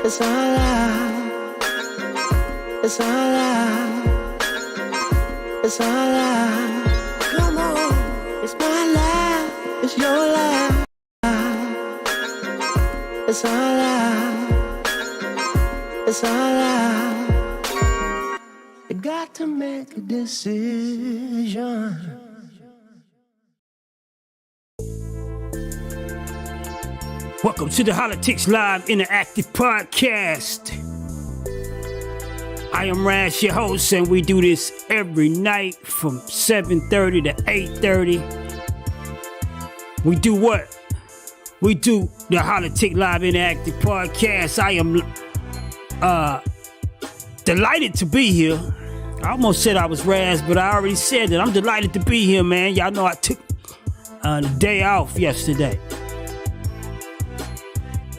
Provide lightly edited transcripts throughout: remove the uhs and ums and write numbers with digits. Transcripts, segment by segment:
It's all love. It's all love. It's all love. Come on. It's my life. It's your life. It's all love. It's all love. You got to make a decision. Welcome to the Hollatics Live Interactive Podcast. I am Rash, your host, and we do this every night from 7:30 to 8:30. We do what? We do the Hollatics Live Interactive Podcast. I am delighted to be here. I almost said I was Rash, but I already said that. I'm delighted to be here, man. Y'all know I took the day off yesterday.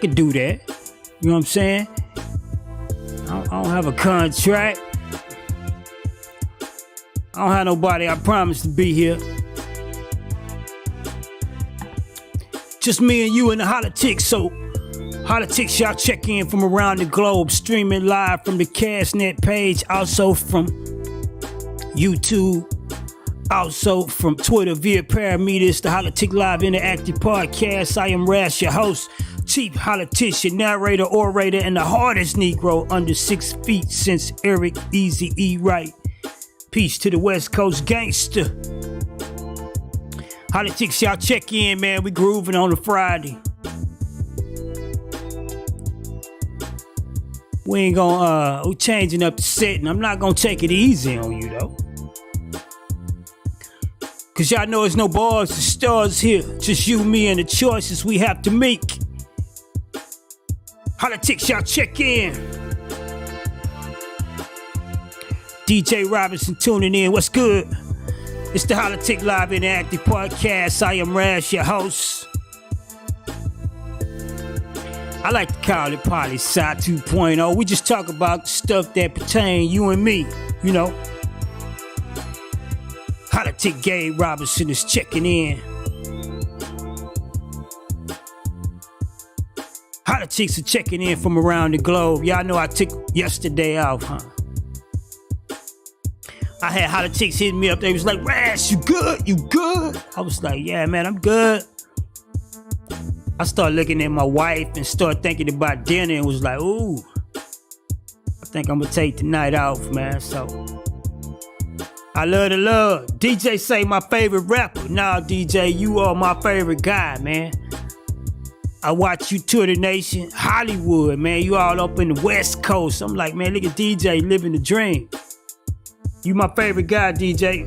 Could do that. You know what I'm saying? I don't have a contract. I don't have nobody I promised to be here. Just me and you and the Hollatics. So, Hollatics, y'all check in from around the globe, streaming live from the Castnet page, also from YouTube, also from Twitter via Parameters, the Hollatics Live Interactive Podcast. I am Rash, your host, chief politician, narrator, orator, and the hardest Negro under 6 feet since Eric Easy E. Wright. Peace to the West Coast gangster. Hollatics, y'all check in, man. We grooving on a Friday. We ain't gonna, we changing up the setting. I'm not gonna take it easy on you, though. Cause y'all know there's no bars or stars here. Just you, me, and the choices we have to make. Hollatics, y'all check in. DJ Robinson tuning in. What's good? It's the Hollatics Live Interactive Podcast. I am Rash, your host. I like to call it Poli-Sci 2.0. We just talk about stuff that pertain you and me, you know. Hollatics Gabe Robinson is checking in. Hollatics are checking in from around the globe. Y'all know I took yesterday off, huh? I had Hollatics hitting me up. They was like, Rash, you good? You good? I was like, yeah, man, I'm good. I started looking at my wife and started thinking about dinner and was like, ooh, I think I'm gonna take the night off, man. So, I love the love. DJ say my favorite rapper. Nah, DJ, you are my favorite guy, man. I watch you tour the nation, Hollywood, man. You all up in the West Coast. I'm like, man, look at DJ living the dream. You my favorite guy, DJ.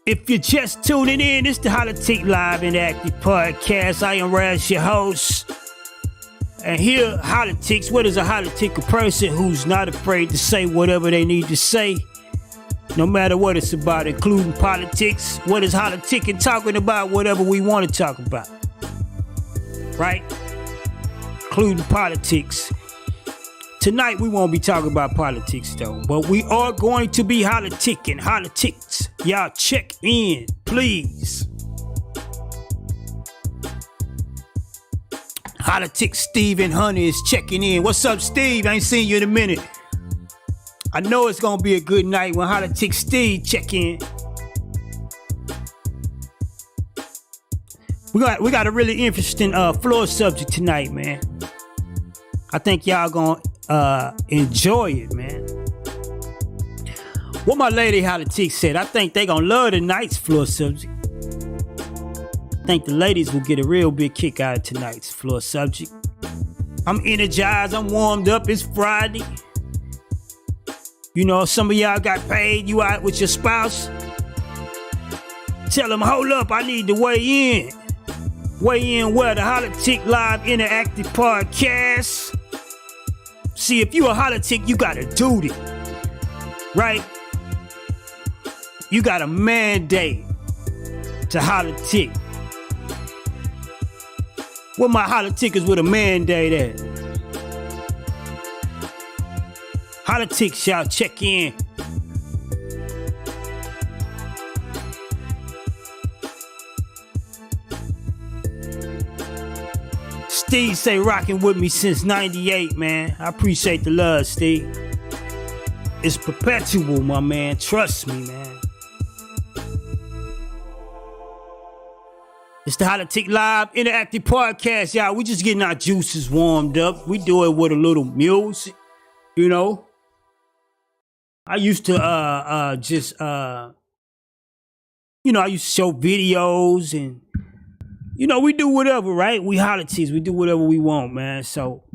If you're just tuning in, it's the Hollatics Live Interactive Podcast. I am Rash, your host. And here, Hollatics, what is a Hollatic? A person who's not afraid to say whatever they need to say, no matter what it's about, including politics. What is Hollatic? Talking about whatever we want to talk about. Right? Including politics. Tonight, we won't be talking about politics, though. But we are going to be Hollaticking. Hollatics, y'all check in, please. Hollatics Steve and Honey is checking in. What's up, Steve? I ain't seen you in a minute. I know it's gonna be a good night when Hollatics Steve check in. We got a really interesting floor subject tonight, man. I think y'all gonna enjoy it, man. What my lady Hollatics said, I think they gonna love tonight's floor subject. I think the ladies will get a real big kick out of tonight's floor subject. I'm energized, I'm warmed up, it's Friday. You know, some of y'all got paid, you out with your spouse. Tell them, hold up, I need to weigh in. Weigh in where? The Hollatics Live Interactive Podcast. See, if you a Hollatic, you got a duty, right? You got a mandate to Hollatic. Where my Hollatickers with a mandate at? Hollatics, y'all check in. Steve say rocking with me since 98, man. I appreciate the love, Steve. It's perpetual, my man. Trust me, man. It's the Holla-tics Live Interactive Podcast, y'all. We just getting our juices warmed up. We do it with a little music, you know. I used to I used to show videos and, we do whatever, right? We Holla-tics, we do whatever we want, man. So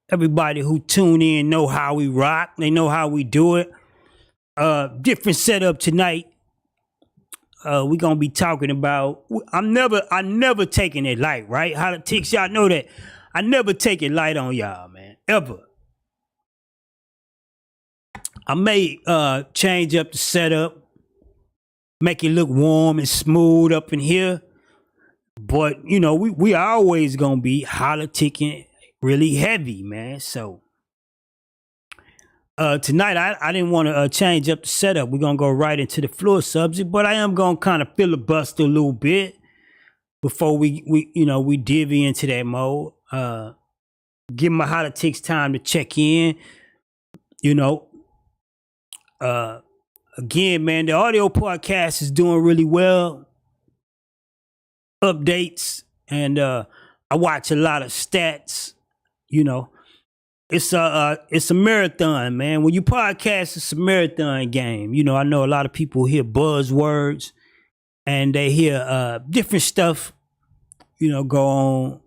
everybody who tune in know how we rock. They know how we do it. Different setup tonight. We're gonna be talking about. I never taking it light, right? Holla-tics, y'all know that. I never take it light on y'all, man. Ever. I may change up the setup, make it look warm and smooth up in here. But, we always gonna be Holla-ticking really heavy, man. So tonight, I didn't want to change up the setup. We're going to go right into the floor subject, but I am going to kind of filibuster a little bit before we divvy into that mode. Give my Holla-tics time to check in. Again, man, the audio podcast is doing really well. Updates, and I watch a lot of stats, It's a marathon, man. When you podcast, it's a marathon game. I know a lot of people hear buzzwords and they hear different stuff, go on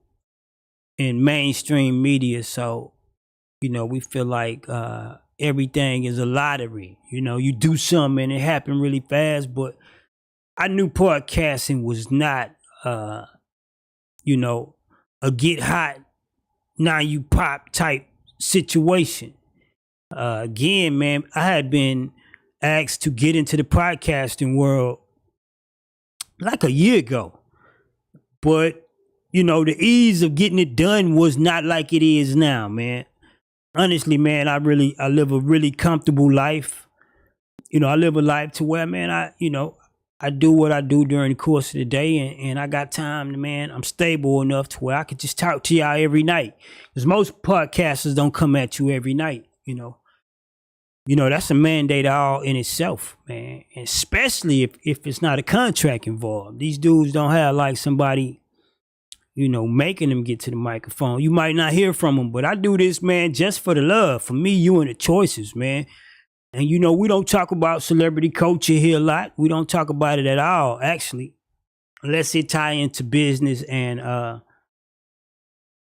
in mainstream media. So, we feel like everything is a lottery. You do something and it happened really fast, but I knew podcasting was not, a get hot, now you pop type situation. Again, man, I had been asked to get into the podcasting world like a year ago, but the ease of getting it done was not like it is now, man. Honestly, man, I live a really comfortable life. I live a life to where, man, I do what I do during the course of the day, and I got time, man. I'm stable enough to where I could just talk to y'all every night. Because most podcasters don't come at you every night, That's a mandate all in itself, man. And especially if it's not a contract involved. These dudes don't have like somebody, making them get to the microphone. You might not hear from them, but I do this, man, just for the love. For me, you, and the choices, man. And, we don't talk about celebrity culture here a lot. We don't talk about it at all, actually, unless it tie into business and,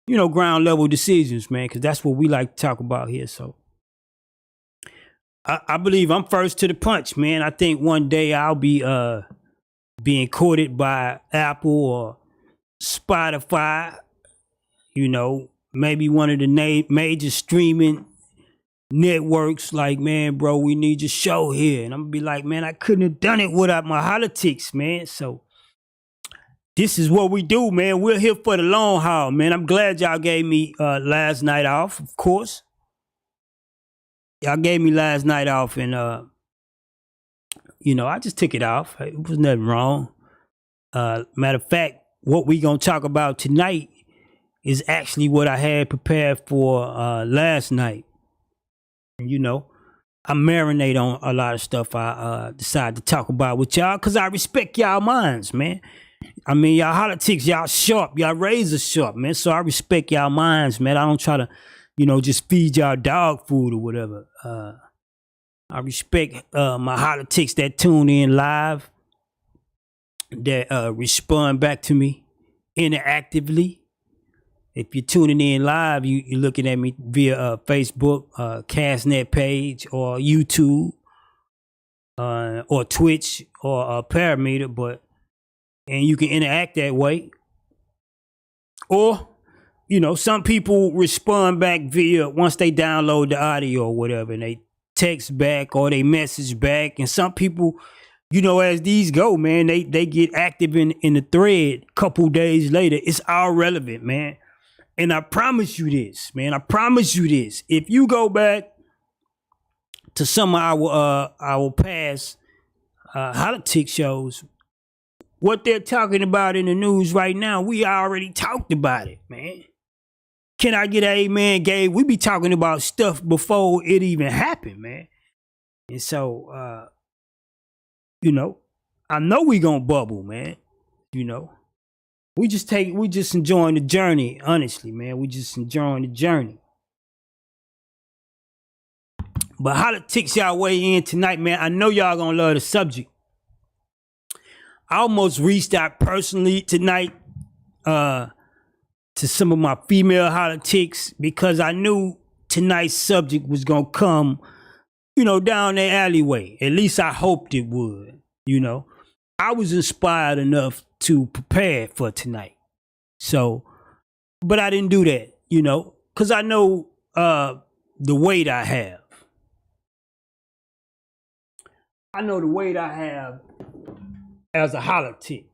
ground level decisions, man, because that's what we like to talk about here. So I believe I'm first to the punch, man. I think one day I'll be being courted by Apple or Spotify, maybe one of the major streaming networks, like, man, bro, we need your show here. And I'm gonna be like, man, I couldn't have done it without my Holla-tics, man. So this is what we do, man. We're here for the long haul, man. I'm glad y'all gave me last night off, of course. Y'all gave me last night off, and I just took it off. It was nothing wrong. Matter of fact, what we gonna talk about tonight is actually what I had prepared for last night. I marinate on a lot of stuff I decide to talk about with y'all because I respect y'all minds, man. I mean, y'all Holla-tics, y'all sharp, y'all razor sharp, man. So I respect y'all minds, man. I don't try to, just feed y'all dog food or whatever. I respect my Holla-tics that tune in live, that respond back to me interactively. If you're tuning in live, you're looking at me via Facebook, Castnet page, or YouTube, or Twitch, or Parameter, and you can interact that way. Or, some people respond back via, once they download the audio or whatever, and they text back or they message back. And some people, as these go, man, they get active in the thread a couple days later. It's all relevant, man. And I promise you this, man. I promise you this. If you go back to some of our past Holla-tics shows, what they're talking about in the news right now, we already talked about it, man. Can I get an amen, Gabe? We be talking about stuff before it even happened, man. And so, you know, I know we gonna bubble, man. You know, we just enjoying the journey, honestly, man. We just enjoying the journey. But Holla-tics y'all weigh in tonight, man. I know y'all gonna love the subject. I almost reached out personally tonight to some of my female Holla-tics because I knew tonight's subject was gonna come, you know, down the alleyway. At least I hoped it would, you know. I was inspired enough to prepare for tonight. So, but I didn't do that, you know, because I know the weight I have. I know the weight I have as a Holla-tic.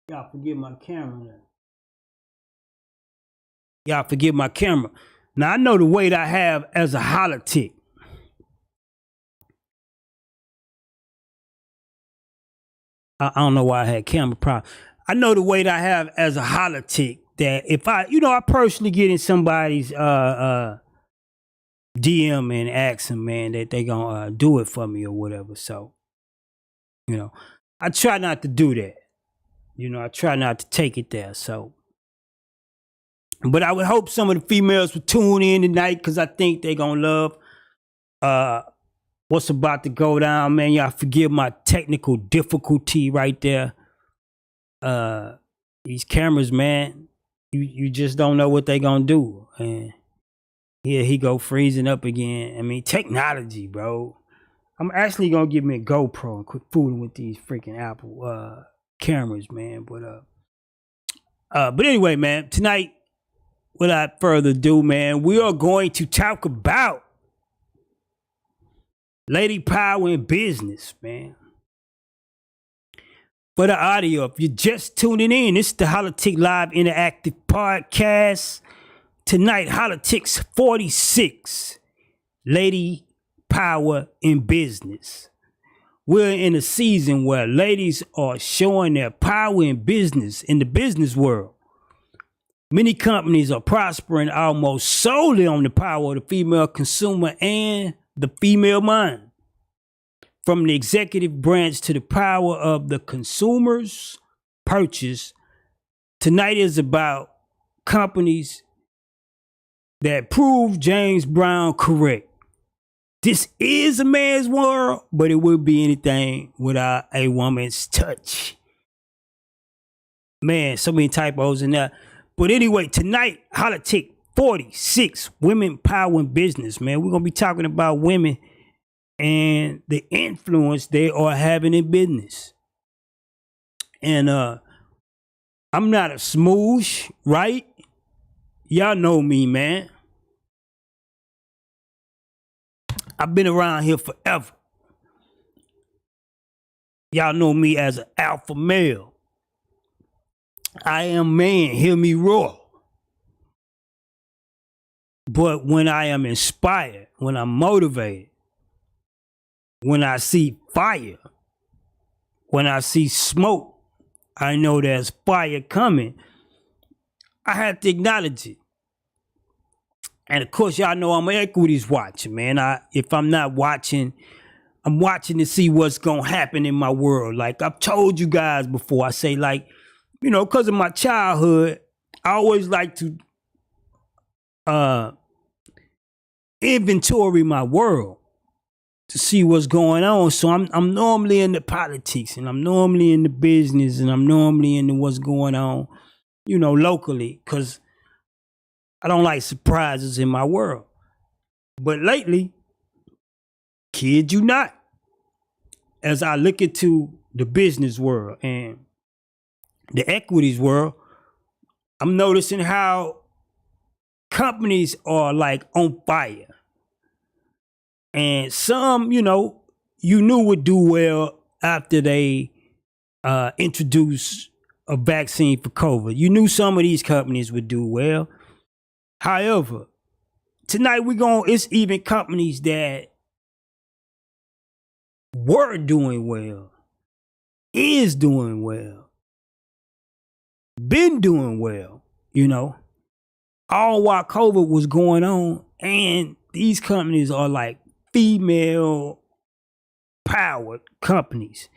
Y'all forgive my camera now. Y'all forgive my camera. Now I know the weight I have as a Holla-tic. I don't know why I had camera problem. I know the weight I have as a Holla-tic that if I, you know, I personally get in somebody's DM and ask them, man, that they gonna do it for me or whatever. So, you know, I try not to do that. You know, I try not to take it there. So, but I would hope some of the females would tune in tonight because I think they gonna love what's about to go down, man. Y'all forgive my technical difficulty right there. These cameras, man, you just don't know what they gonna do. And here he go freezing up again. I mean, technology, bro. I'm actually gonna give me a GoPro and quit fooling with these freaking Apple cameras, man. But anyway, man, tonight, without further ado, man, we are going to talk about lady power in business, man. For the audio, if you're just tuning in, this is the Holla-tic Live Interactive Podcast. Tonight, Holla-tics 46, lady power in business. We're in a season where ladies are showing their power in business, in the business world. Many companies are prospering almost solely on the power of the female consumer and the female mind. From the executive branch to the power of the consumer's purchase, tonight is about companies that prove James Brown correct. This is a man's world, but it would be anything without a woman's touch. Man, so many typos in there. But anyway, tonight, Holla-tic 46, women power in business, man. We're going to be talking about women and the influence they are having in business. And I'm not a smoosh, right? Y'all know me, man. I've been around here forever. Y'all know me as an alpha male. I am man, hear me roar. But when I am inspired, when I'm motivated, when I see fire, when I see smoke, I know there's fire coming. I have to acknowledge it. And of course, y'all know I'm an equities watcher, man. If I'm not watching, I'm watching to see what's going to happen in my world. Like I've told you guys before, I say like, you know, because of my childhood, I always like to inventory my world to see what's going on. So I'm normally in the politics, and I'm normally in the business, and I'm normally into what's going on, you know, locally, because I don't like surprises in my world. But lately, kid you not, as I look into the business world and the equities world, I'm noticing how companies are like on fire. And some, you know, you knew would do well after they introduced a vaccine for COVID. You knew some of these companies would do well. However, tonight it's even companies that were doing well, is doing well, been doing well, all while COVID was going on. And these companies are like female powered companies.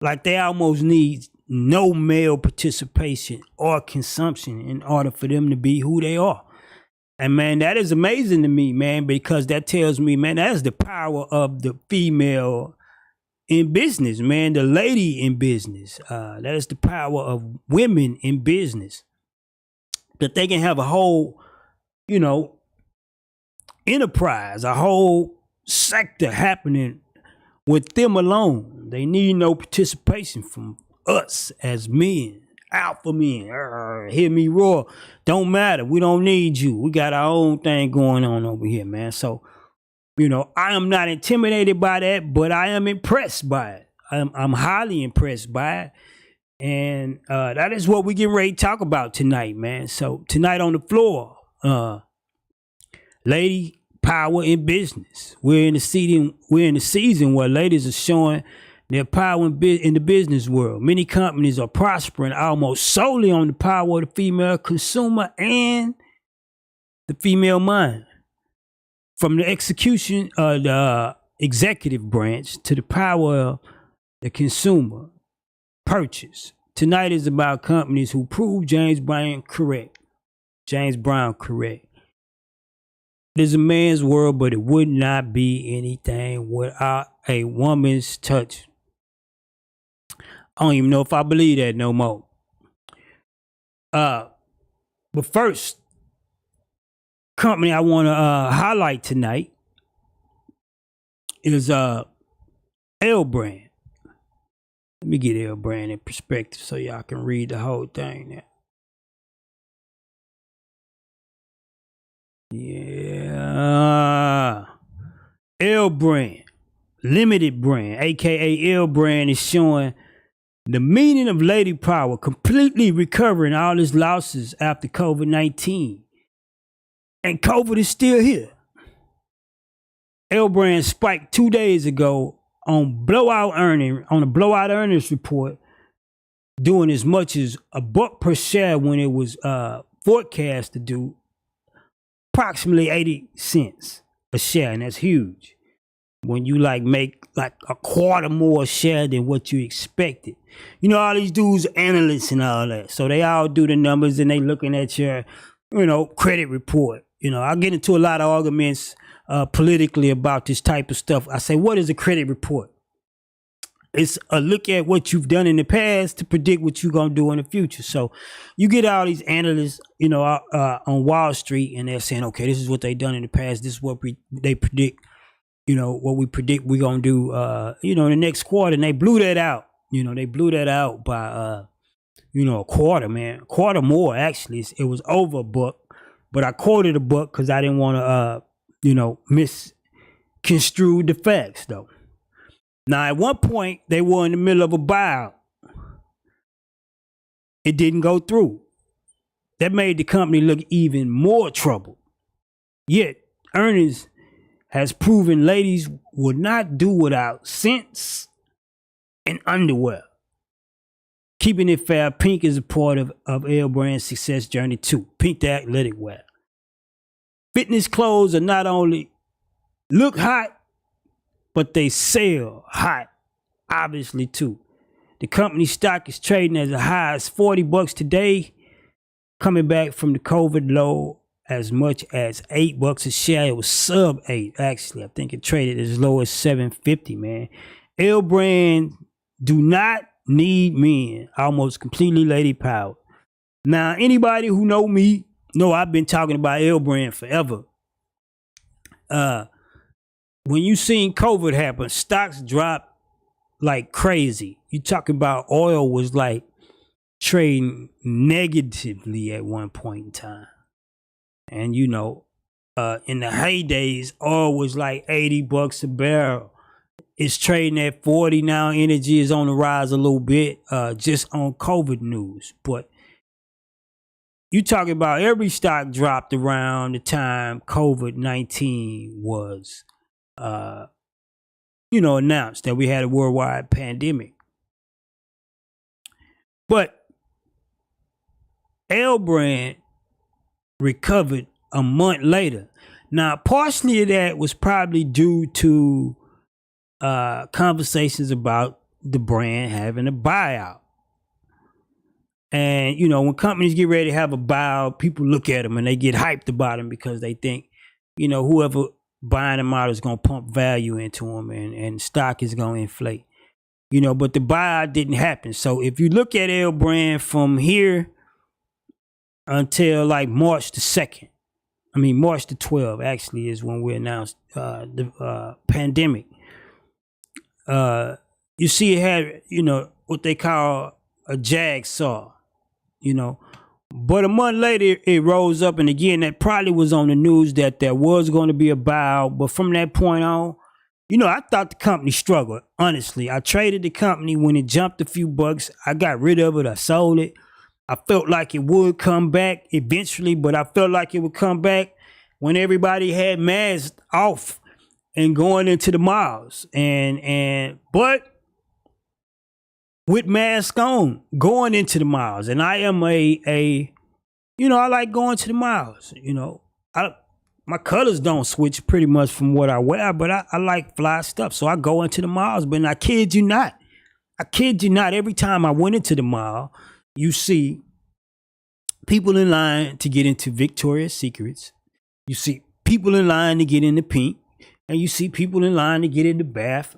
Like they almost need no male participation or consumption in order for them to be who they are. And man, that is amazing to me, man, because that tells me, man, that is the power of the female in business, man, the lady in business. That is the power of women in business. That they can have a whole, enterprise, a whole sector happening with them alone. They need no participation from us as men, alpha men. Hear me roar. Don't matter. We don't need you. We got our own thing going on over here, man. So, I am not intimidated by that, but I am impressed by it. I'm highly impressed by it. And that is what we getting ready to talk about tonight, man. So tonight on the floor, lady power in business. We're in the season where ladies are showing their power in the business world. Many companies are prospering almost solely on the power of the female consumer and the female mind. From the execution of the executive branch to the power of the consumer purchase. Tonight is about companies who prove James Brown correct. It is a man's world, but it would not be anything without a woman's touch. I don't even know if I believe that no more. But first, company I want to highlight tonight is L Brand. Let me get L Brand in perspective so y'all can read the whole thing now. Yeah. L Brand, limited brand, aka L Brand, is showing the meaning of lady power, completely recovering all its losses after COVID-19. And COVID is still here. L Brand spiked 2 days ago on a blowout earnings report, doing as much as $1 per share when it was forecast to do approximately 80 cents a share, and that's huge. When you make a quarter more share than what you expected. All these dudes are analysts and all that. So they all do the numbers and they looking at your, credit report. I get into a lot of arguments politically about this type of stuff. I say, what is a credit report? It's a look at what you've done in the past to predict what you're going to do in the future. So you get all these analysts, on Wall Street, and they're saying, okay, this is what they've done in the past. This is what they predict, what we predict we're going to do, in the next quarter. And they blew that out. They blew that out by, a quarter, man. A quarter more, actually. It was over $1. But I quoted $1 because I didn't want to, misconstrue the facts, though. Now, at one point, they were in the middle of a buyout. It didn't go through. That made the company look even more troubled. Yet, earnings has proven ladies will not do without scents and underwear. Keeping it fair, pink is a part of L Brand's success journey too. Pink the athletic wear. Fitness clothes are not only look hot, but they sell hot, obviously, too. The company stock is trading as high as $40 today, coming back from the COVID low as much as $8 a share. It was sub 8, actually. I think it traded as low as $7.50, man. L Brand do not need men, almost completely lady power. Now, anybody who know me, know I've been talking about L Brand forever. When you seen COVID happen, stocks dropped like crazy. You talking about oil was trading negatively at one point in time. And in the heydays, oil was like $80 a barrel. It's trading at 40 now. Energy is on the rise a little bit, just on COVID news. But you talking about every stock dropped around the time COVID-19 was, announced that we had a worldwide pandemic. But L brand recovered a month later. Now, partially of that was probably due to conversations about the brand having a buyout. And, when companies get ready to have a buyout, people look at them and they get hyped about them because they think, whoever buying them out is going to pump value into them and stock is going to inflate. But the buyout didn't happen. So if you look at L brand from here until like March the 2nd, March the 12th actually is when we announced the pandemic. You see it had, what they call a jag saw, But a month later, it rose up. And again, that probably was on the news that there was going to be a buyout. But from that point on, I thought the company struggled. Honestly, I traded the company when it jumped a few bucks. I got rid of it. I sold it. I felt like it would come back eventually, but I felt like it would come back when everybody had masks off and going into the malls. But with mask on, going into the malls. And I am I like going to the malls. My colors don't switch pretty much from what I wear, but I like fly stuff. So I go into the malls, but I kid you not. Every time I went into the mall, you see people in line to get into Victoria's Secrets. You see people in line to get into Pink. And you see people in line to get into Bath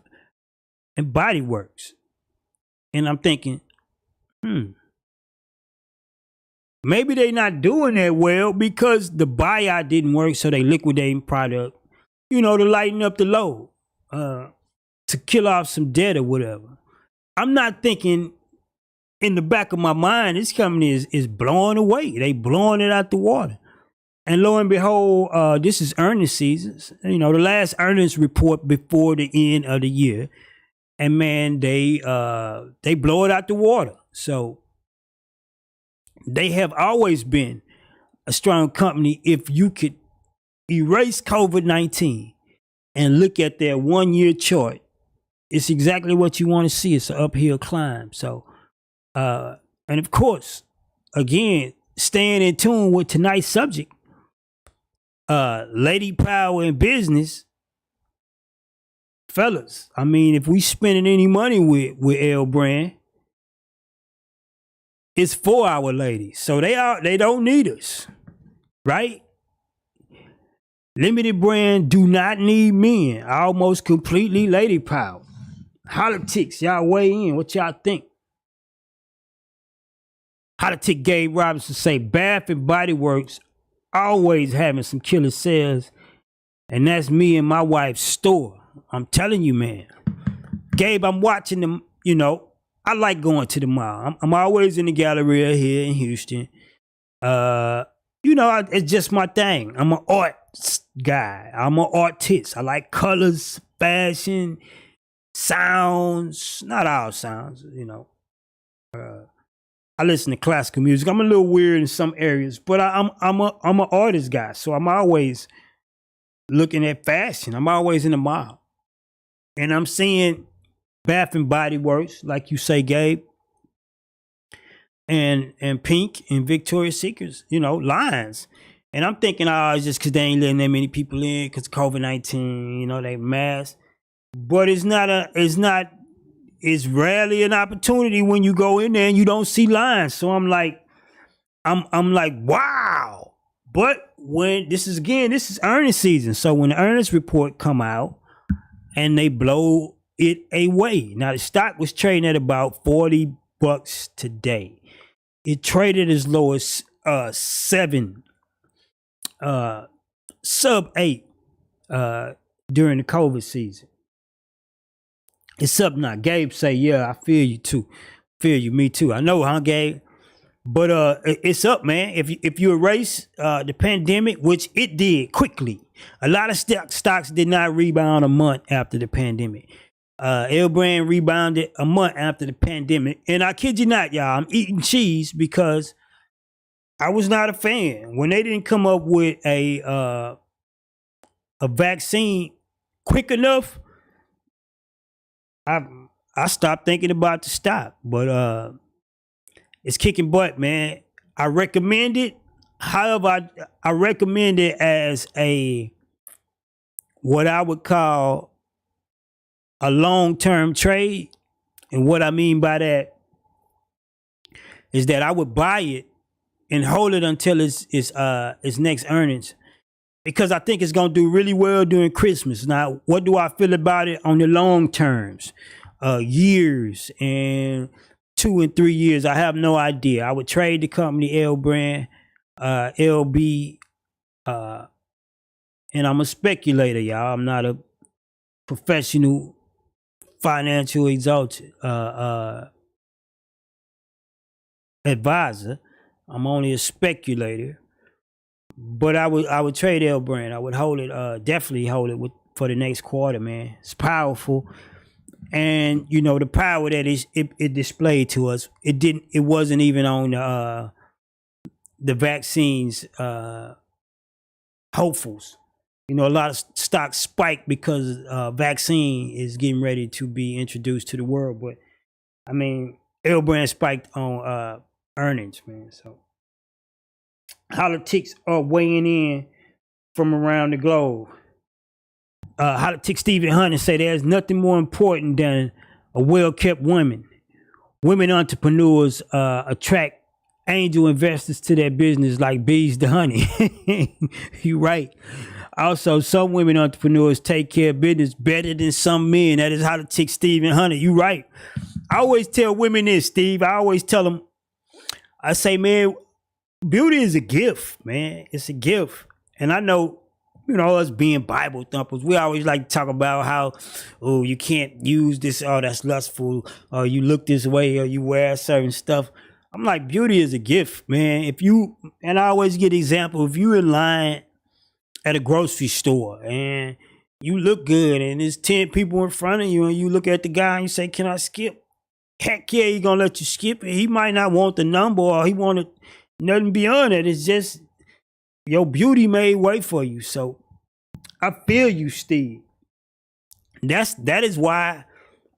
and Body Works. And I'm thinking, maybe they not doing that well because the buyout didn't work, so they liquidating product, to lighten up the load, to kill off some debt or whatever. I'm not thinking in the back of my mind, this company is blowing away. They blowing it out the water. And lo and behold, this is earnings seasons. The last earnings report before the end of the year. And man, they blow it out the water. So they have always been a strong company. If you could erase COVID-19 and look at their 1 year chart, it's exactly what you want to see. It's an uphill climb. So, and of course, again, staying in tune with tonight's subject, lady power in business. Fellas, if we spending any money with L brand, it's for our ladies. So they don't need us. Right? Limited brand do not need men. Almost completely lady power. Hollatics, y'all weigh in. What y'all think? Holla-tics Gabe Robinson say Bath and Body Works always having some killer sales. And that's me and my wife's store. I'm telling you, man. Gabe, I'm watching them, I like going to the mall. I'm always in the Galleria here in Houston. It's just my thing. I'm an art guy. I'm an artist. I like colors, fashion, sounds. Not all sounds, I listen to classical music. I'm a little weird in some areas, but I'm an artist guy. So I'm always looking at fashion. I'm always in the mall. And I'm seeing Bath and Body Works, like you say, Gabe, and Pink and Victoria's Secrets, lines. And I'm thinking, it's just because they ain't letting that many people in because COVID-19, they mask. But it's rarely an opportunity when you go in there and you don't see lines. So I'm like, wow. But when this is earnings season. So when the earnings report come out, and they blow it away. Now, the stock was trading at about $40 today. It traded as low as 7, sub 8 during the COVID season. It's up now. Gabe say, yeah, I feel you too. Me too. I know, huh, Gabe? But it's up, man. If you erase the pandemic, which it did quickly, a lot of stocks did not rebound a month after the pandemic. L brand rebounded a month after the pandemic, and I kid you not, y'all, I'm eating cheese because I was not a fan when they didn't come up with a vaccine quick enough. I I stopped thinking about to stop, but it's kicking butt, man. I recommend it. However, I recommend it as a what I would call a long-term trade. And what I mean by that is that I would buy it and hold it until its next earnings, because I think it's gonna do really well during Christmas. Now, what do I feel about it on the long terms, years and 2 and 3 years? I have no idea. I would trade the company L brand, LB, and I'm a speculator, y'all. I'm not a professional financial exalted advisor. I'm only a speculator. But I would trade L brand. I would hold it, definitely hold it for the next quarter, man. It's powerful. And you know, the power that it displayed to us, it wasn't even on the vaccines hopefuls. You know, a lot of stocks spiked because vaccine is getting ready to be introduced to the world. But I mean, L brand spiked on earnings, man. So Hollatics are weighing in from around the globe. Holla-tics Stephen Hunter say there's nothing more important than a well-kept woman. Women entrepreneurs attract angel investors to their business like bees to honey. You right. Also, some women entrepreneurs take care of business better than some men. That is Holla-tics Stephen Hunter. You right. I always tell women this, Steve. I always tell them, I say, man, beauty is a gift, man. It's a gift. And I know, you know, us being Bible thumpers, we always like to talk about how, oh, you can't use this, oh, that's lustful, or you look this way, or you wear certain stuff. I'm like, beauty is a gift, man. And I always get example, if you in line at a grocery store and you look good and there's 10 people in front of you and you look at the guy and you say, can I skip? Heck yeah, he gonna let you skip it. He might not want the number or he wanted nothing beyond it. It's just your beauty made way for you. So I feel you, Steve. That is why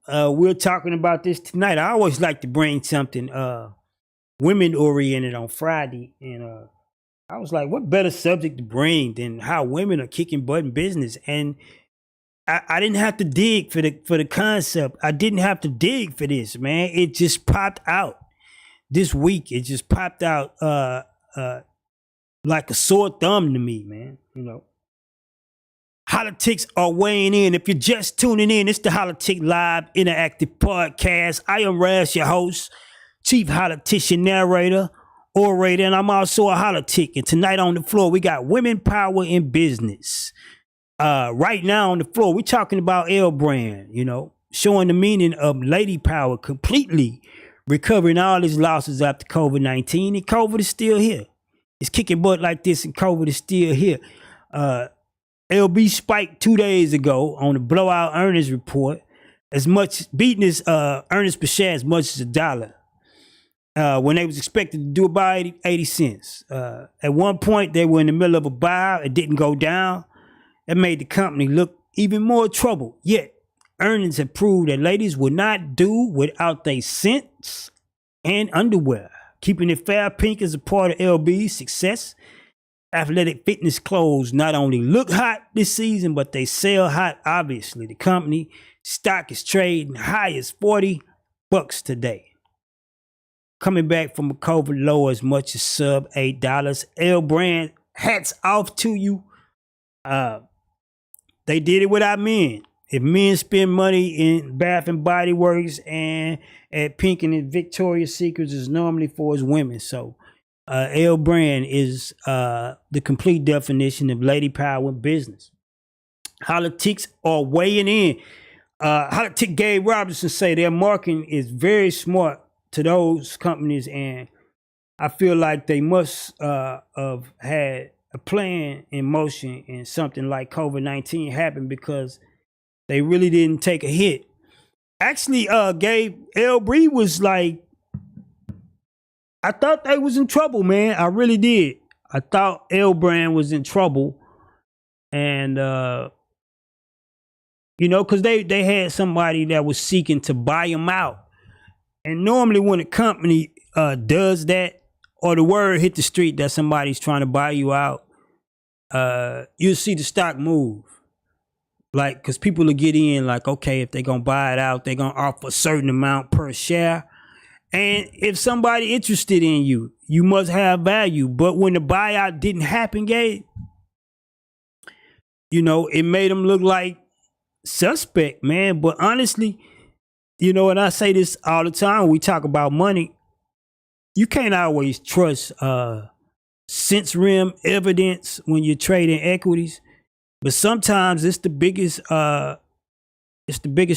we're talking about this tonight. I always like to bring something women oriented on Friday, and I was like, what better subject to bring than how women are kicking butt in business? And I didn't have to dig for the concept. I didn't have to dig for this, man. It just popped out this week. It just popped out like a sore thumb to me, man. You know, Hollatics are weighing in. If you're just tuning in, it's the Hollatic Live Interactive Podcast. I am Raz, your host, chief Hollatician narrator, orator, and I'm also a Hollatic. And tonight on the floor, we got women power in business. Right now on the floor, we're talking about L brand, you know, showing the meaning of lady power, completely recovering all its losses after COVID-19. And COVID is still here. It's kicking butt like this, and COVID is still here. LB spiked 2 days ago on the blowout earnings report, as much beating its earnings per share as much as $1. When they was expected to do about 80 cents. At one point, they were in the middle of a buy. It didn't go down. It made the company look even more troubled. Yet, earnings have proved that ladies would not do without their scents and underwear. Keeping it fair pink is a part of LB's success. Athletic fitness clothes not only look hot this season, but they sell hot, obviously. The company stock is trading high as $40 today. Coming back from a COVID low as much as sub $8. L brand, hats off to you. They did it without men. If men spend money in Bath and Body Works and at Pink and Victoria's Secrets, is normally for his women. So L brand is the complete definition of lady power in business. Hollatics are weighing in. Hollatic Gabe Robinson say their marketing is very smart to those companies, and I feel like they must have had a plan in motion and something like COVID-19 happened, because they really didn't take a hit. Actually, Gabe, L. Bree was like I thought they was in trouble, man. I really did. I thought L Brand was in trouble. And you know, because they had somebody that was seeking to buy them out. And normally when a company does that, or the word hit the street that somebody's trying to buy you out, you'll see the stock move. Like, because people will get in like, okay, if they're going to buy it out, they're going to offer a certain amount per share. And if somebody interested in you, you must have value. But when the buyout didn't happen, Gabe, you know, it made them look like suspect, man. But honestly, you know, and I say this all the time, we talk about money. You can't always trust sense rim evidence when you're trading equities. But sometimes it's the biggest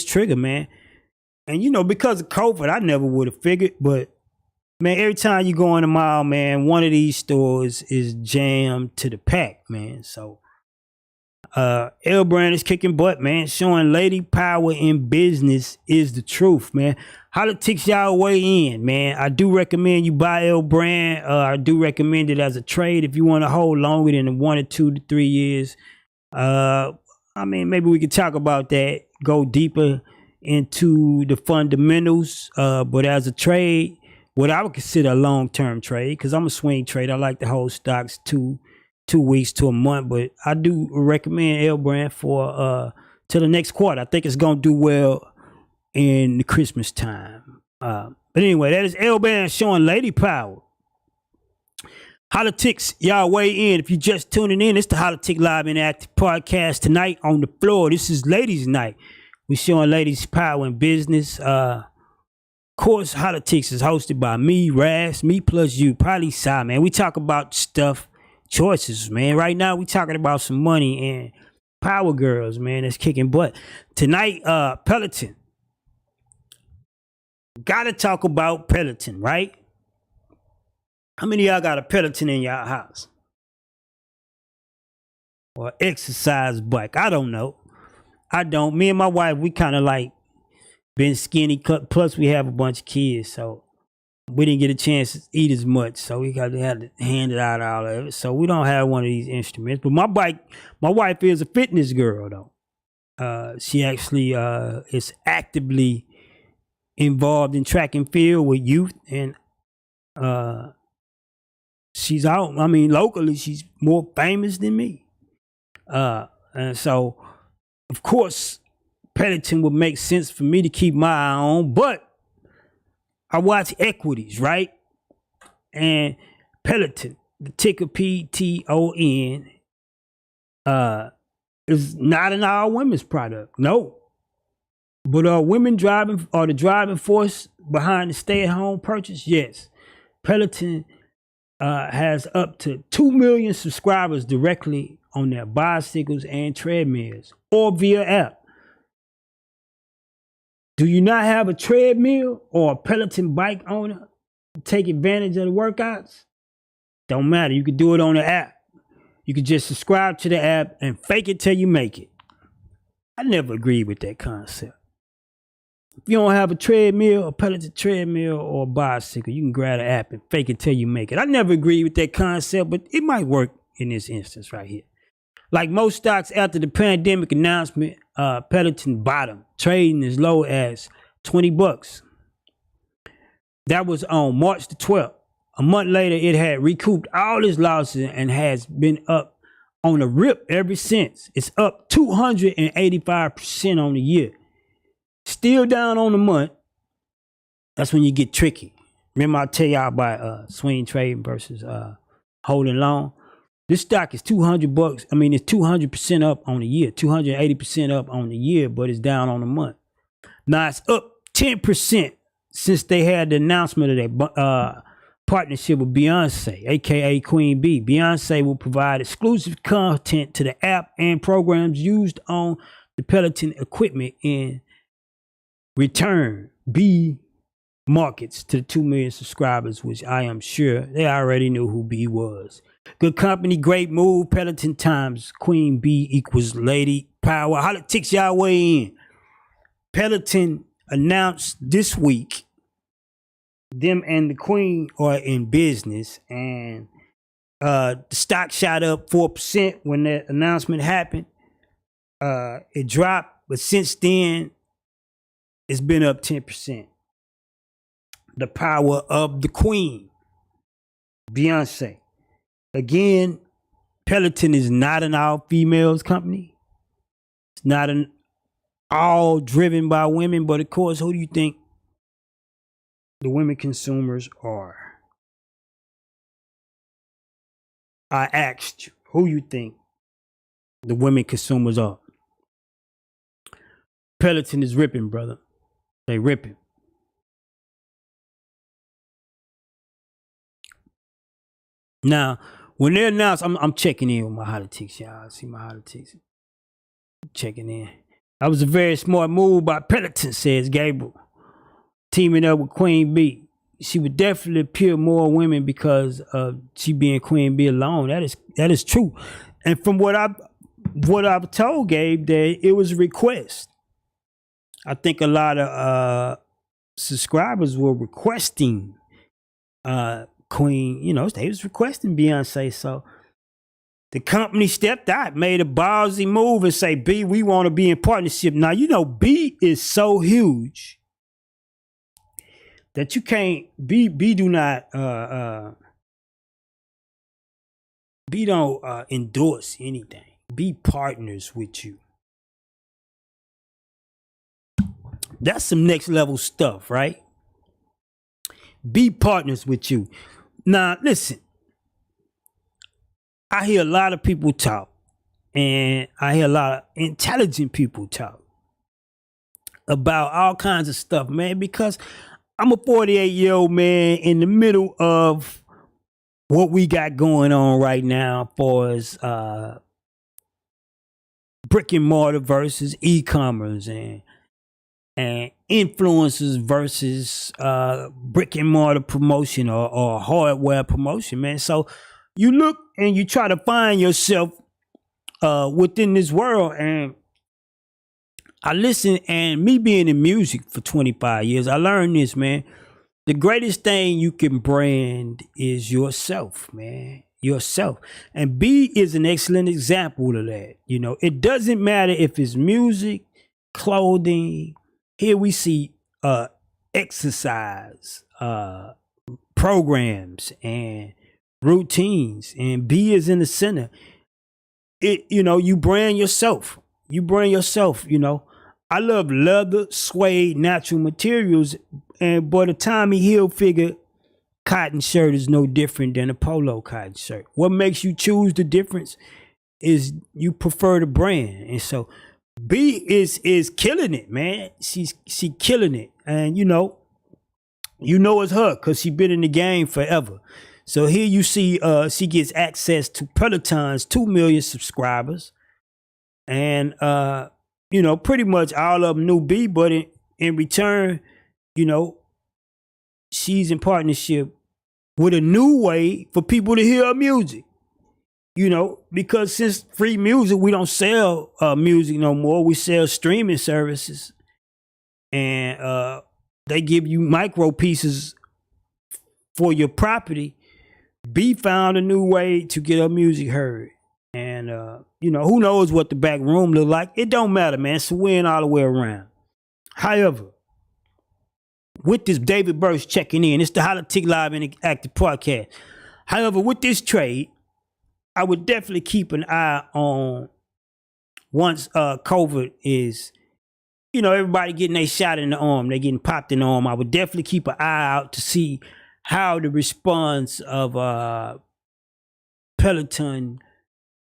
trigger, man. And you know, because of COVID, I never would have figured, but man, every time you go in the mall, man, one of these stores is jammed to the pack, man. So L Brand is kicking butt, man. Showing lady power in business is the truth, man. Hollatics, y'all weigh in, man. I do recommend you buy L Brand. I do recommend it as a trade if you want to hold longer than 1 or 2 to 3 years. I mean, maybe we could talk about that, go deeper into the fundamentals. But as a trade, what I would consider a long-term trade, because I'm a swing trader. I like to hold stocks 2 weeks to a month, but I do recommend L Brand for to the next quarter. I think it's gonna do well in the Christmas time. But anyway, that is L Brand showing lady power. Hollatics, y'all weigh in. If you just tuning in, it's the Hollatic Live Interactive Podcast tonight on the floor. This is Ladies Night. We showing ladies power in business. Of course, Hollatics is hosted by me, Ras, me plus you, probably Sai, man. We talk about stuff, choices, man. Right now, we talking about some money and power girls, man, that's kicking butt. Tonight, Peloton. Gotta talk about Peloton, right? How many of y'all got a Peloton in y'all house? Or exercise bike? I don't know. I don't. Me and my wife, we kind of like been skinny cut. Plus, we have a bunch of kids, so we didn't get a chance to eat as much. So we had to hand it out all of it. So we don't have one of these instruments. But my wife is a fitness girl, though. She actually is actively involved in track and field with youth, and she's out. I mean, locally, she's more famous than me. And so, of course, Peloton would make sense for me to keep my eye on, but I watch equities, right? And Peloton, the ticker PTON, is not an all women's product. No. But are women the driving force behind the stay-at-home purchase? Yes. Peloton has up to 2 million subscribers directly on their bicycles and treadmills or via app. Do you not have a treadmill or a Peloton bike owner to take advantage of the workouts? Don't matter. You can do it on the app. You can just subscribe to the app and fake it till you make it. I never agreed with that concept. If you don't have a treadmill, a Peloton treadmill, or a bicycle, you can grab the app and fake it till you make it. I never agreed with that concept, but it might work in this instance right here. Like most stocks after the pandemic announcement, Peloton bottomed, trading as low as $20. That was on March the 12th. A month later, it had recouped all its losses and has been up on a rip ever since. It's up 285% on the year. Still down on the month. That's when you get tricky. Remember I tell y'all about swing trading versus holding long. This stock is $200. I mean, it's 200% up on the year, 280% up on the year, but it's down on the month. Now it's up 10% since they had the announcement of their partnership with Beyonce, aka Queen B. Beyonce will provide exclusive content to the app and programs used on the Peloton equipment in return. B markets to the 2 million subscribers, which I am sure they already knew who B was. Good company, great move. Peloton times Queen B equals lady power. Hollatics, y'all weigh in. Peloton announced this week them and the Queen are in business, and the stock shot up 4% when that announcement happened. It dropped, but since then, it's been up 10%. The power of the Queen, Beyonce. Again, Peloton is not an all females company. It's not an all driven by women, but of course, who do you think the women consumers are? I asked you, who you think the women consumers are? Peloton is ripping, brother. They ripping. Now, when they announce, I'm checking in with my Hollatics, y'all. See my Hollatics. Checking in. That was a very smart move by Peloton, says Gabriel. Teaming up with Queen Bee. She would definitely appeal more women because of she being Queen Bee alone. That is true. And from what I've told Gabe, that it was a request. I think a lot of subscribers were requesting Queen, you know, they was requesting Beyonce. So the company stepped out, made a ballsy move and say, B, we want to be in partnership. Now, you know, B is so huge that you can't, B do not, B don't endorse anything. B partners with you. That's some next level stuff, right? B partners with you. Now, listen, I hear a lot of people talk, and I hear a lot of intelligent people talk about all kinds of stuff, man, because I'm a 48-year-old man in the middle of what we got going on right now for as brick and mortar versus e-commerce and influencers versus brick and mortar promotion or hardware promotion, man. So you look and you try to find yourself within this world, and I listen, and me being in music for 25 years, I learned this, man. The greatest thing you can brand is yourself, man. Yourself. And B is an excellent example of that. You know, it doesn't matter if it's music, clothing. Here we see exercise, programs, and routines, and B is in the center. You know, you brand yourself. You brand yourself, you know. I love leather, suede, natural materials, and by the Tommy Hilfiger cotton shirt is no different than a polo cotton shirt. What makes you choose the difference is you prefer the brand. And so B is killing it, man. She killing it. And you know it's her because she been in the game forever. So here you see she gets access to Peloton's 2 million subscribers. And you know, pretty much all of them knew B, but in return, you know, she's in partnership with a new way for people to hear her music. You know, because since free music, we don't sell music no more. We sell streaming services. And they give you micro pieces for your property. B found a new way to get her music heard. And, you know, who knows what the back room look like? It don't matter, man. It's a win all the way around. However, with this David Burst checking in, it's the Holla-tics Live and Active Podcast. However, with this trade, I would definitely keep an eye on once COVID is, you know, everybody getting a shot in the arm. They getting popped in the arm. I would definitely keep an eye out to see how the response of Peloton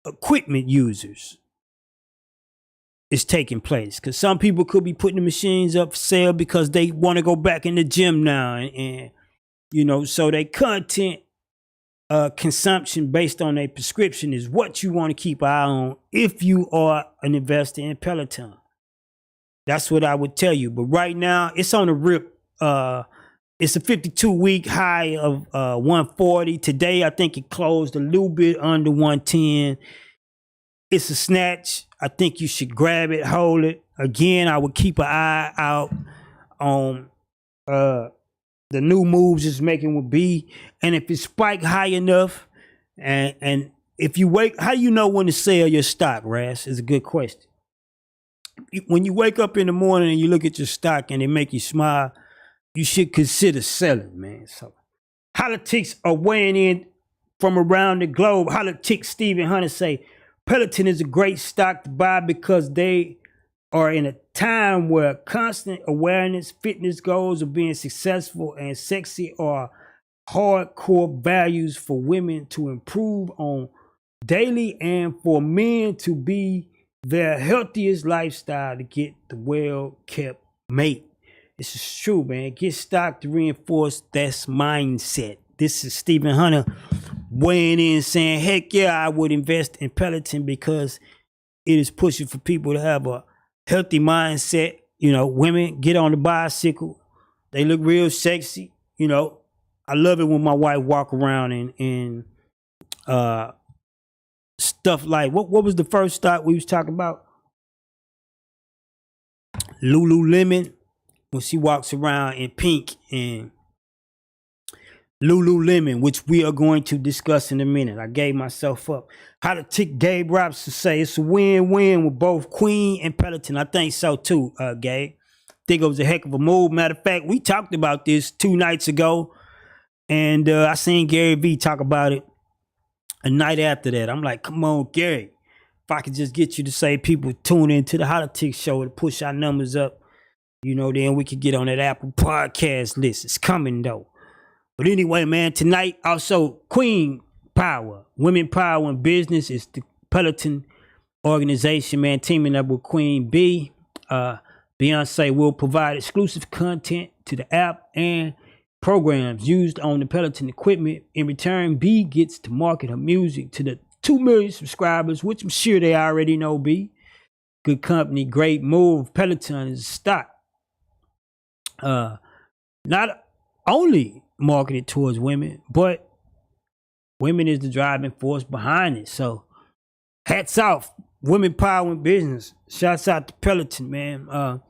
equipment users is taking place, because some people could be putting the machines up for sale because they want to go back in the gym now, and you know, so they content consumption based on a prescription is what you want to keep an eye on if you are an investor in Peloton. That's what I would tell you. But right now it's on a rip. It's a 52-week high of 140. Today, I think it closed a little bit under 110. It's a snatch. I think you should grab it, hold it. Again, I would keep an eye out on the new moves it's making would be, and if it spiked high enough, and if you wake, how do you know when to sell your stock, Ras? Is a good question. When you wake up in the morning and you look at your stock and it make you smile, you should consider selling, man. So Hollatics are weighing in from around the globe. Hollatics Stephen Hunter say Peloton is a great stock to buy because they are in a time where constant awareness, fitness goals of being successful and sexy are hardcore values for women to improve on daily and for men to be their healthiest lifestyle to get the well-kept mate. This is true, man. Get stock to reinforce that mindset. This is Stephen Hunter weighing in saying, heck yeah, I would invest in Peloton because it is pushing for people to have a healthy mindset. You know, women get on the bicycle. They look real sexy. You know, I love it when my wife walk around in stuff like, what was the first stock we was talking about? Lululemon, when she walks around in pink, and Lululemon, which we are going to discuss in a minute. I gave myself up. How to tick Gabe Robson say it's a win-win with both Queen and Peloton. I think so too, Gabe. Think it was a heck of a move. Matter of fact, we talked about this 2 nights ago, and I seen Gary V talk about it a night after that. I'm like, come on, Gary. If I could just get you to say people tune into the Holla-tics show to push our numbers up, you know, then we could get on that Apple podcast list. It's coming, though. But anyway, man, tonight, also, Queen Power, Women Power in Business is the Peloton organization, man, teaming up with Queen B. Beyonce will provide exclusive content to the app and programs used on the Peloton equipment. In return, B gets to market her music to the 2 million subscribers, which I'm sure they already know, B. Good company, great move. Peloton is a stock. Not only marketed towards women, but women is the driving force behind it. So hats off. Women Power in Business. Shouts out to Peloton, man.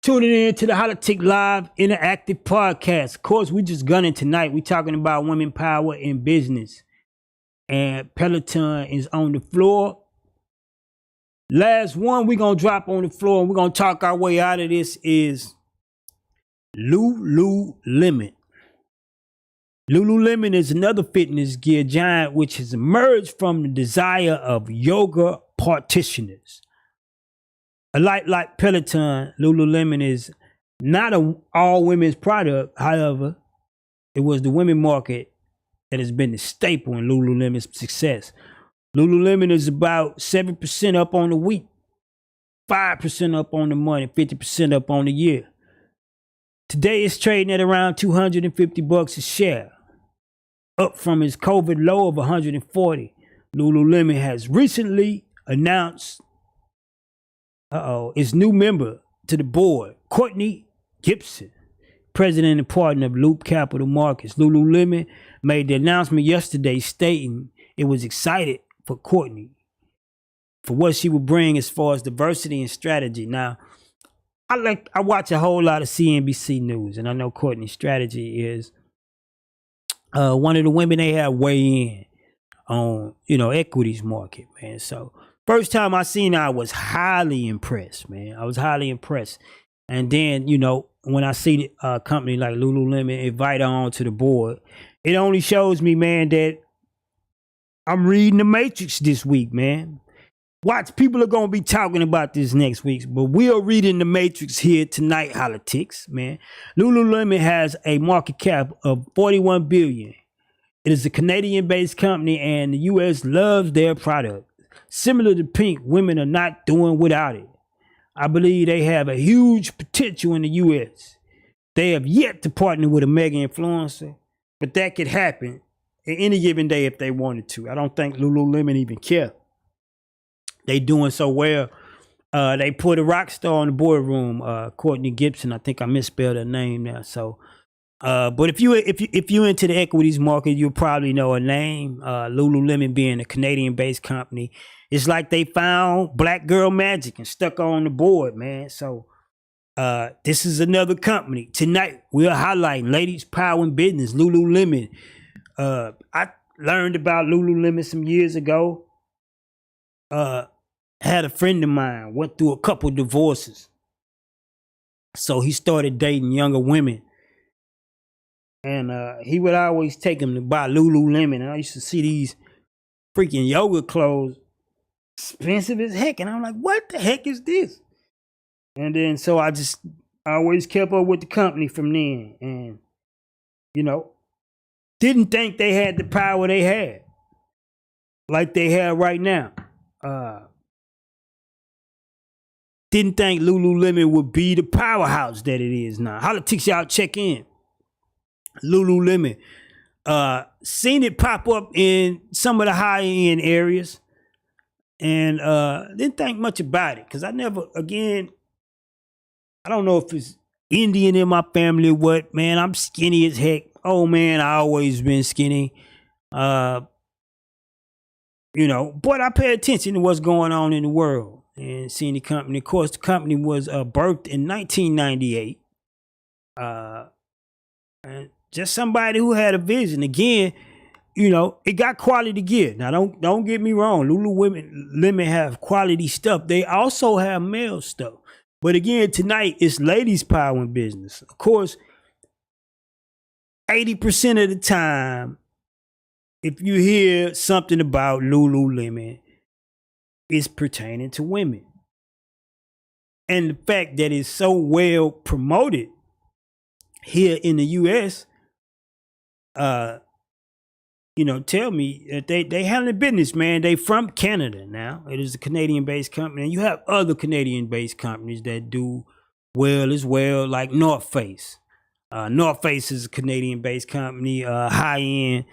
Tuning in to the Holla-tics Live Interactive Podcast. Of course, we just gunning tonight. We talking about women power in business. And Peloton is on the floor. Last one we going to drop on the floor and we're going to talk our way out of this is Lululemon. Lululemon is another fitness gear giant which has emerged from the desire of yoga practitioners. Like Peloton, Lululemon is not an all-women's product. However, it was the women market that has been the staple in Lululemon's success. Lululemon is about 7% up on the week, 5% up on the month, 50% up on the year. Today it's trading at around $250 a share, up from its COVID low of $140. Lululemon has recently announced its new member to the board, Courtney Gibson, president and partner of Loop Capital Markets. Lululemon made the announcement yesterday stating it was excited for Courtney for what she would bring as far as diversity and strategy. Now, I watch a whole lot of CNBC News, and I know Courtney's strategy is one of the women they have weigh in on, equities market, man. So first time I seen her, I was highly impressed, man. I was highly impressed. And then, when I see a company like Lululemon invite her on to the board, it only shows me, man, that I'm reading the Matrix this week, man. Watch, people are going to be talking about this next week, but we are reading the Matrix here tonight, Holla-tics, man. Lululemon has a market cap of $41 billion. It is a Canadian-based company, and the U.S. loves their product. Similar to Pink, women are not doing without it. I believe they have a huge potential in the U.S. They have yet to partner with a mega influencer, but that could happen at any given day if they wanted to. I don't think Lululemon even care. They doing so well. They put a rock star in the boardroom, Courtney Gibson. I think I misspelled her name now. So, but if you into the equities market, you'll probably know her name. Lululemon being a Canadian-based company, it's like they found black girl magic and stuck her on the board, man. So This is another company. Tonight, we are highlighting ladies' power in business, Lululemon. I learned about Lululemon some years ago. Had a friend of mine, went through a couple divorces. So he started dating younger women. And he would always take them to buy Lululemon. And I used to see these freaking yoga clothes, expensive as heck. And I'm like, what the heck is this? And then so I always kept up with the company from then. And, didn't think they had the power they had, like they have right now. Didn't think Lululemon would be the powerhouse that it is now. Hollatics, y'all check in. Lululemon. Seen it pop up in some of the high-end areas. And didn't think much about it. Because I don't know if it's Indian in my family or what. Man, I'm skinny as heck. Oh, man, I always been skinny. But I pay attention to what's going on in the world. And seeing the company. Of course, the company was birthed in 1998. And just somebody who had a vision. Again, it got quality gear. Now, don't get me wrong. Lululemon have quality stuff. They also have male stuff. But again, tonight, it's ladies' power in business. Of course, 80% of the time, if you hear something about Lululemon, it's pertaining to women. And the fact that it's so well promoted here in the U.S., tell me that they handling business, man. They from Canada now. It is a Canadian-based company. And you have other Canadian-based companies that do well as well, like North Face. North Face is a Canadian-based company, high-end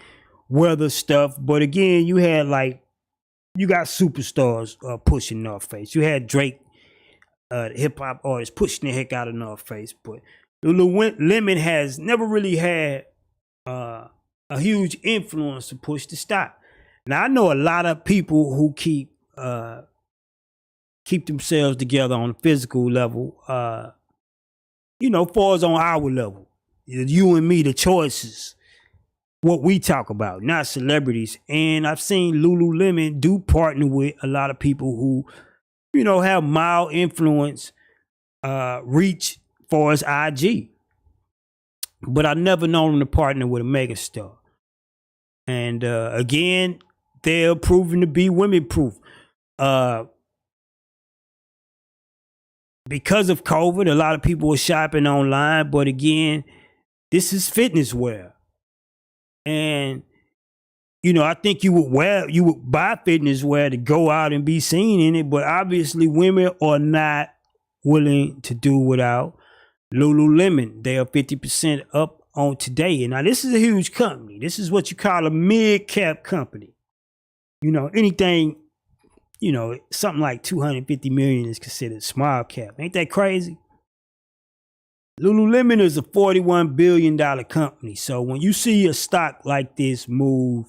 weather stuff. But again, you got superstars pushing North Face. You had Drake, the hip-hop artist, pushing the heck out of North Face. But Lululemon has never really had a huge influence to push the stock. Now, I know a lot of people who keep themselves together on a physical level, far as on our level. You and me, the choices, what we talk about, not celebrities. And I've seen Lululemon do partner with a lot of people who, have mild influence, reach for as IG. But I never known them to partner with a megastar. And again, they're proven to be women-proof. Because of COVID, a lot of people were shopping online. But again, this is fitness wear. And, I think you would buy fitness wear to go out and be seen in it. But obviously, women are not willing to do without Lululemon. They are 50% up on today. And now this is a huge company. This is what you call a mid-cap company. Anything, something like 250 million is considered small cap. Ain't that crazy? Lululemon is a $41 billion company. So when you see a stock like this move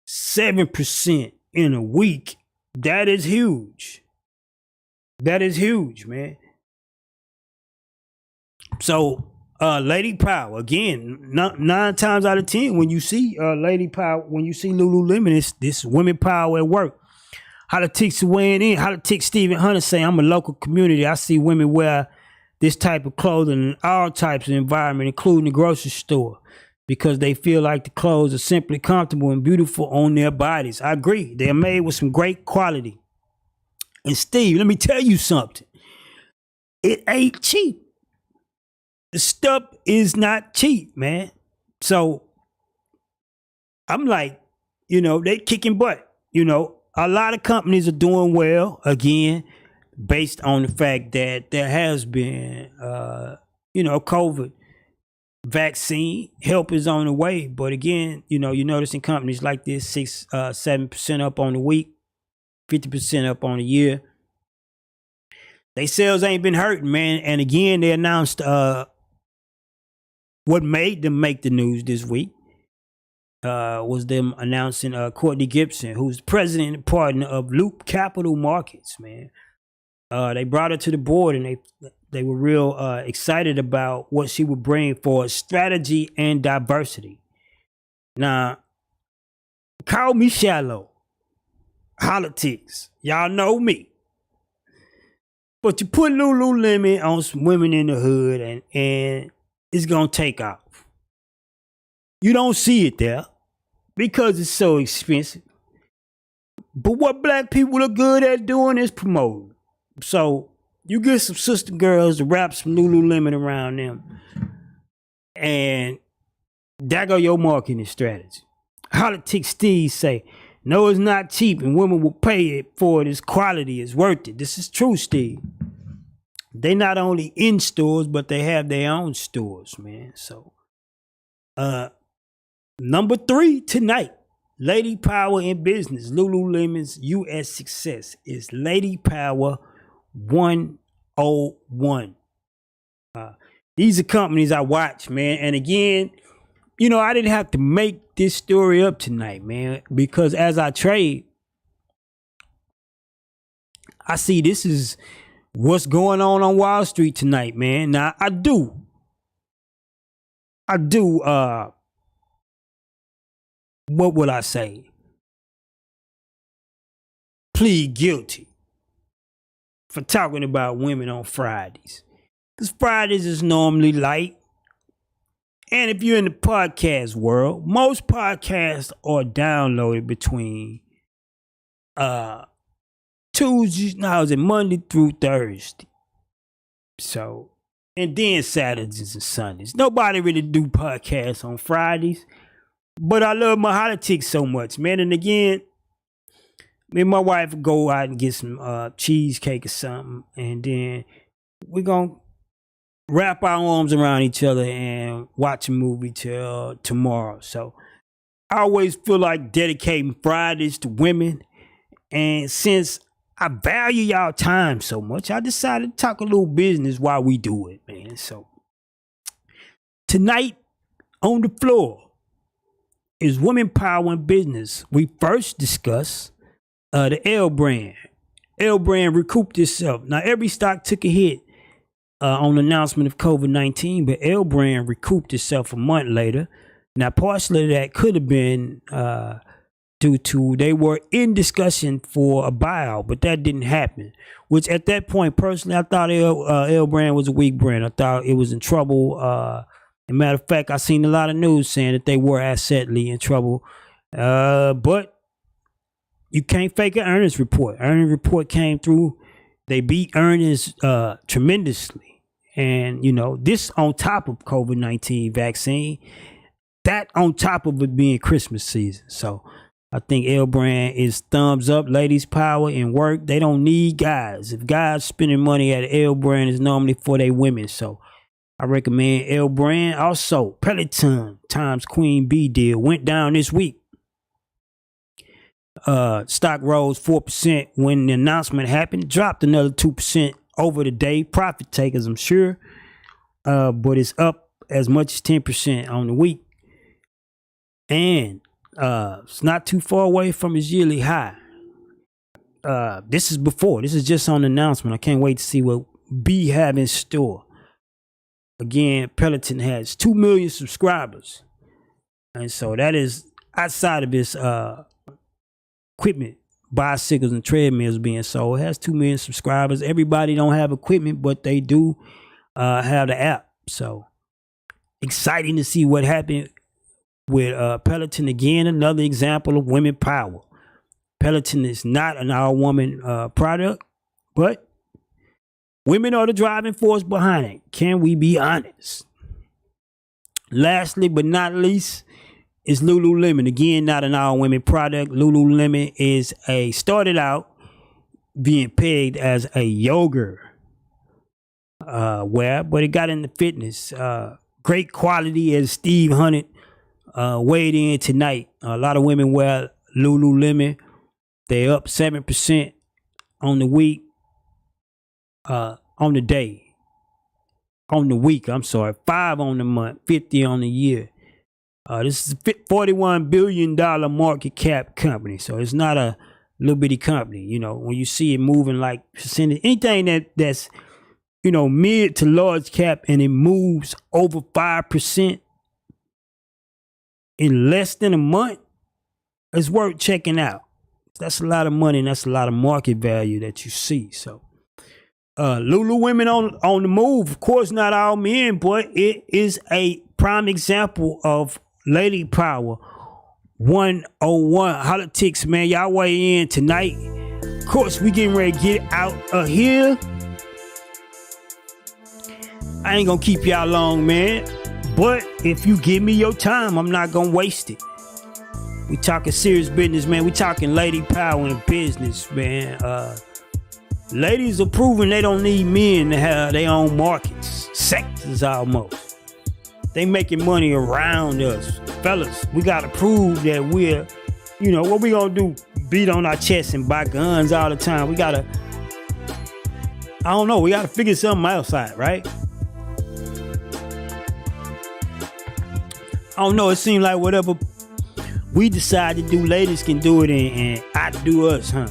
7% in a week, that is huge. That is huge, man. So, lady power, again, 9 times out of 10, when you see lady power, when you see Lululemon, it's this women power at work. Hollatics weighing in. Hollatics Stephen Hunter saying, I'm a local community. I see women wear this type of clothing in all types of environment, including the grocery store, because they feel like the clothes are simply comfortable and beautiful on their bodies. I agree. They're made with some great quality. And Steve, let me tell you something. It ain't cheap. The stuff is not cheap, man. So I'm like, they kicking butt. A lot of companies are doing well, again, based on the fact that there has been, COVID vaccine help is on the way. But again, you notice in companies like this, 7% up on the week, 50% up on the year. They sales ain't been hurting, man. And again, they announced what made them make the news this week was them announcing Courtney Gibson, who's president and partner of Loop Capital Markets, man. They brought her to the board and they They were real excited about what she would bring for strategy and diversity. Now, call me shallow. Hollatics. Y'all know me. But you put Lululemon on some women in the hood and it's going to take off. You don't see it there because it's so expensive. But what black people are good at doing is promoting. So you get some sister girls to wrap some Lululemon around them. And that go your marketing strategy. Holla-tics Steve say, no, it's not cheap and women will pay it for it. Its quality is worth it. This is true, Steve. They not only in stores, but they have their own stores, man. So, number 3 tonight, Lady Power in business. Lululemon's U.S. success is Lady Power 101. These are companies I watch, man. And again, you know, I didn't have to make this story up tonight, man, because as I trade, I see this is what's going on Wall Street tonight, man. Now, I do, what would I say? Plead guilty for talking about women on Fridays. Because Fridays is normally light. And if you're in the podcast world, most podcasts are downloaded between Tuesdays, now is it Monday through Thursday. So, and then Saturdays and Sundays. Nobody really do podcasts on Fridays. But I love my Hollatics so much, man. And again, me and my wife go out and get some cheesecake or something. And then we're going to wrap our arms around each other and watch a movie till tomorrow. So I always feel like dedicating Fridays to women. And since I value y'all time so much, I decided to talk a little business while we do it, man. So tonight on the floor is Women Power in Business. We first discuss the L brand. L brand recouped itself. Now every stock took a hit on the announcement of COVID-19, but L brand recouped itself a month later. Now partially that could have been due to they were in discussion for a buyout, but that didn't happen. Which at that point, personally, I thought L brand was a weak brand. I thought it was in trouble. As a matter of fact, I seen a lot of news saying that they were assetly in trouble. But you can't fake an earnings report. Earnings report came through. They beat earnings tremendously. And, you know, this on top of COVID-19 vaccine, that on top of it being Christmas season. So I think L brand is thumbs up. Ladies power in work. They don't need guys. If guys spending money at L brand, is normally for their women. So I recommend L brand. Also, Peloton times Queen Bee deal went down this week. Stock rose 4% when the announcement happened. Dropped another 2% over the day. Profit takers, I'm sure. But it's up as much as 10% on the week. And it's not too far away from its yearly high. This is before. This is just on the announcement. I can't wait to see what B have in store. Again, Peloton has 2 million subscribers. And so that is outside of its equipment, bicycles and treadmills being sold. It has 2 million subscribers. Everybody don't have equipment, but they do have the app. So exciting to see what happened with Peloton. Again, another example of women power. Peloton is not an all-woman product, but women are the driving force behind it. Can we be honest? Lastly, but not least, is Lululemon. Again, not an all-women product. Lululemon started out being pegged as a yoga wear, but it got into fitness. Great quality, as Steve Hunnett weighed in tonight. A lot of women wear Lululemon. They're up 7% on the week. On the day. On the week, I'm sorry. 5 on the month, 50 on the year. This is a $41 billion market cap company. So it's not a little bitty company. You know, when you see it moving like percentage, anything that's mid to large cap, and it moves over 5% in less than a month, it's worth checking out. That's a lot of money, and that's a lot of market value that you see. So Lulu women on the move. Of course, not all men, but it is a prime example of lady power. 101 Hollatics, man. Y'all weigh in tonight. Of course, we getting ready to get out of here. I ain't gonna keep y'all long, man. But if you give me your time, I'm not gonna waste it. We talking serious business, man. We talking lady power in business, man. Ladies are proving they don't need men to have their own markets, sectors almost. They making money around us. Fellas, we gotta prove that we're, what we gonna do? Beat on our chest and buy guns all the time. We gotta figure something else out, right? I don't know, it seems like whatever we decide to do, ladies can do it and outdo us, huh?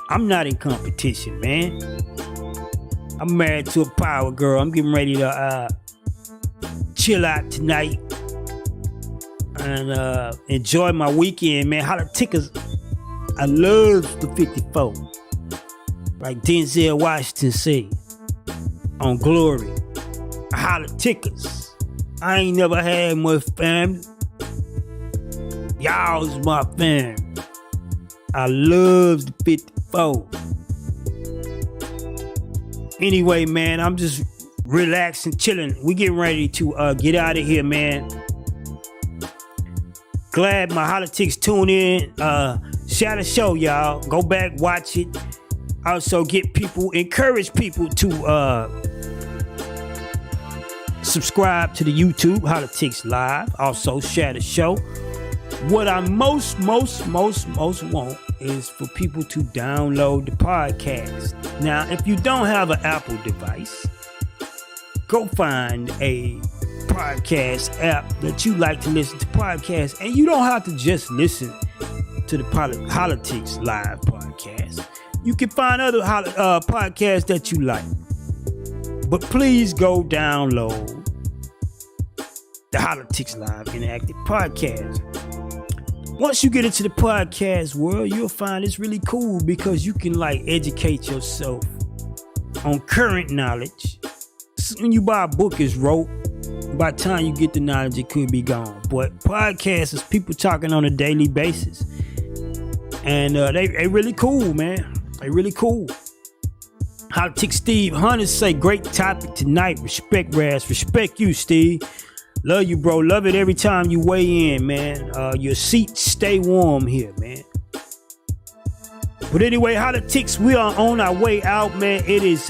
I'm not in competition, man. I'm married to a power girl. I'm getting ready to chill out tonight and enjoy my weekend, man. Holla-tics, I love the 54. Like Denzel Washington said on Glory. Holla-tics. I ain't never had much family. Y'all's my family. I love the 54. Anyway, man, I'm just relaxing, chilling. We getting ready to get out of here, man. Glad my Hollatics tune in. Share the show, y'all. Go back, watch it. Also encourage people to subscribe to the YouTube Hollatics Live. Also share the show. What I most want is for people to download the podcast. Now, if you don't have an Apple device, go find a podcast app that you like to listen to podcasts, and you don't have to just listen to the Hollatics Live podcast. You can find other podcasts that you like. But please go download the Hollatics Live Interactive Podcast. Once you get into the podcast world, you'll find it's really cool because you can educate yourself on current knowledge. When you buy a book, it's rote. By the time you get the knowledge, it could be gone. But podcasts is people talking on a daily basis. And they really cool, man. They really cool. Hollatics Steve Hunter say, great topic tonight. Respect, Raz. Respect you, Steve. Love you, bro. Love it every time you weigh in, man. Your seats stay warm here, man. But anyway, Hollatics, we are on our way out, man. It is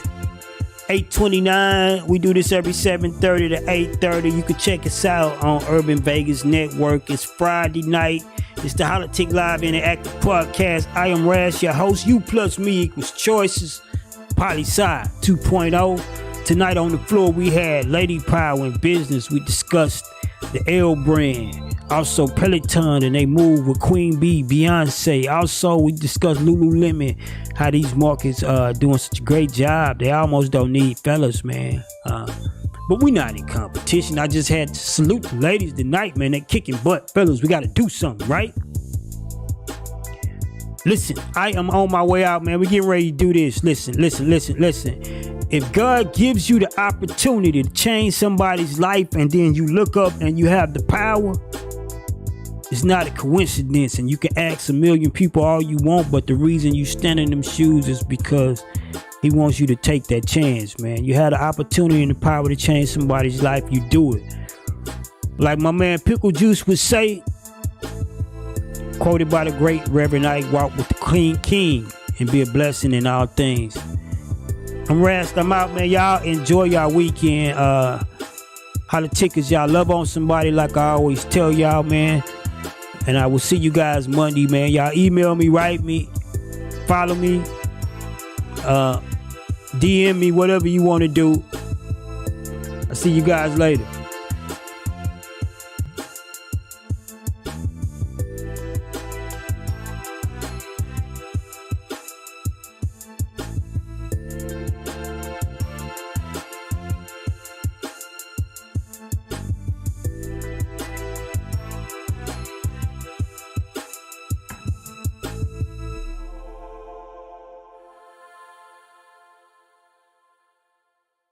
8:29. We do this every 7:30 to 8:30. You can check us out on Urban Vegas Network. It's Friday night. It's the Hollatics Live Interactive Podcast. I am Raz, your host. You plus me equals choices. Poli-Sci 2.0. Tonight on the floor we had Lady Power in Business. We discussed the L brand. Also Peloton and they move with Queen Bee, Beyonce. Also we discussed Lululemon, how these markets are doing such a great job. They almost don't need fellas, man. But we not in competition. I just had to salute the ladies tonight, man. They kicking butt. Fellas, we got to do something, right? Listen, I am on my way out, man. We getting ready to do this. Listen. If God gives you the opportunity to change somebody's life and then you look up and you have the power, it's not a coincidence. And you can ask a million people all you want, but the reason you stand in them shoes is because he wants you to take that chance, man. You had the opportunity and the power to change somebody's life, you do it. Like my man Pickle Juice would say, quoted by the great Reverend Ike, walk with the King and be a blessing in all things. I'm Rast, I'm out, man. Y'all enjoy y'all weekend. Hollatics, y'all love on somebody like I always tell y'all, man. And I will see you guys Monday, man. Y'all email me, write me, follow me, DM me, whatever you want to do. I'll see you guys later.